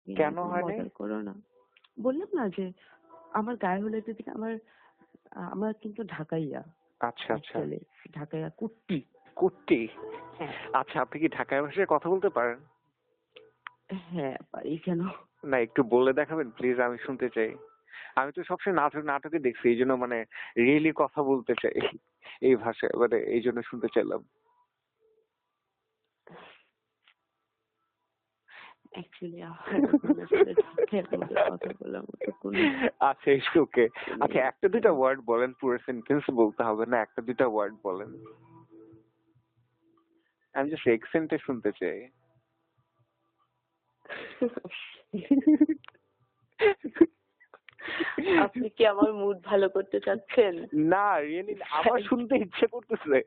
কেন এরকম হয় নাই? বদার করো না। বললাম না যে আমার গায়ে হলুদের দিকে আমার কিন্তু ঢাকাইয়া, আচ্ছা আচ্ছা। অ্যাকচুয়ালি ঢাকাইয়া কুট্টি। কুট্টি? হ্যাঁ আচ্ছা, আপনি কি ঢাকায় ভাষায় কথা বলতে পারেন? হ্যাঁ পারি, কেন? না, একটু বলে দেখাবেন প্লিজ, আমি শুনতে চাই। আমি তো সবসময় নাটকে দেখছি, এই জন্য মানে রিয়েলি কথা বলতে চাই এই ভাষায়, মানে এই জন্য শুনতে চাইলাম। অ্যাকচুয়ালি আমার এখন আসলে ঢাকাইয়ার মধ্যে কথা বলার মতো কোনো আচ্ছা, ইটস ওকে। ই আচ্ছা, নেই। একটা দুইটা ওয়ার্ড বলেন, পুরো সেন্টেন্স বলতে হবে না, একটা দুইটা ওয়ার্ড বলেন। আমি জাস্ট এক্সেন্টে শুনতে চাই। আপনি কি আমার মুড ভালো করতে চাচ্ছেন? না, রিয়েলি আমার শুনতে ইচ্ছে করতেছে।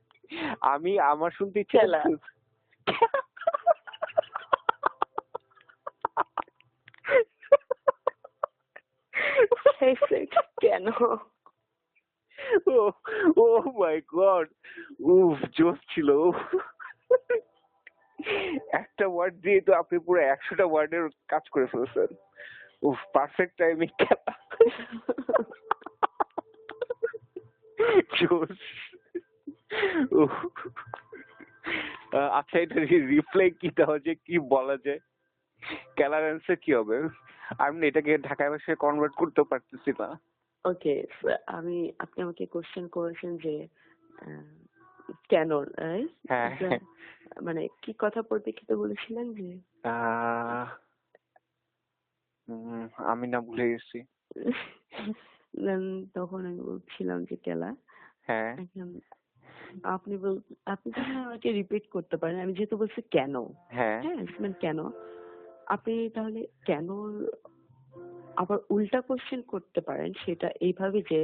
আমার শুনতে ইচ্ছে খেলা। করতেছে। কেন? ও ও মাই গড, উফ জোস ছিল। একটা ওয়ার্ড দিয়ে তো আপনি পুরো 100টা ওয়ার্ডের কাজ করে ফেলছেন। উফ, পারফেক্ট টাইমিং। জোস। উফ। আচ্ছা, এটা রিপ্লাই কি দেওয়া যায়, কি বলা যায়? ক্যালার অ্যান্সার কি হবে? আমি না এটাকে ঢাকায় ভাষায় কনভার্ট করতে পারতেছি না। ওকে, আপনি আমাকে কোশ্চেন করেছেন যে আহ, কেন, right? হ্যাঁ এটা হ্যাঁ। মানে কি কথা পরিপ্রেক্ষিতে বলেছিলেন যে আহ, আমি না ভুলে গেছি। then তখন আমি বলছিলাম যে কেলা। হ্যাঁ এখন আপনি যখন আমাকে রিপিট করতে পারেন, আমি যেহেতু বলছি কেন, হ্যাঁ। হ্যাঁ কেন, আপনি তাহলে কেন আবার উল্টা কোশ্চেন করতে পারেন, সেটা এইভাবে যে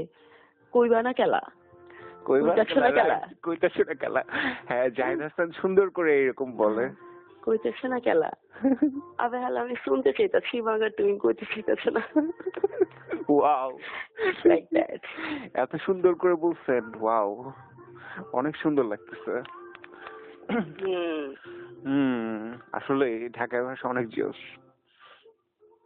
কইবা না কেলা, কইবার কইতাছো খেলা, না কেলা। রাইট, কইতাছে না খেলা। হ্যাঁ, জাহিদ হাসান সুন্দর করে এরকম বলে। কইতেছে না কেলা। আবে হাল আমি শুনতে চাইতাছি, মাগার তুমি কইতে চাইতেছো না। Wow, like that. এত সুন্দর করে বলছেন, ওয়াও, অনেক সুন্দর লাগতেছে। হুম আসলে ঢাকায় ভাষা অনেক জোস।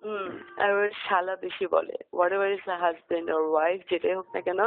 হুম। আর ওর শালা বেশি বলে, what ever is the husband or wife, যেটাই হোক না কেন,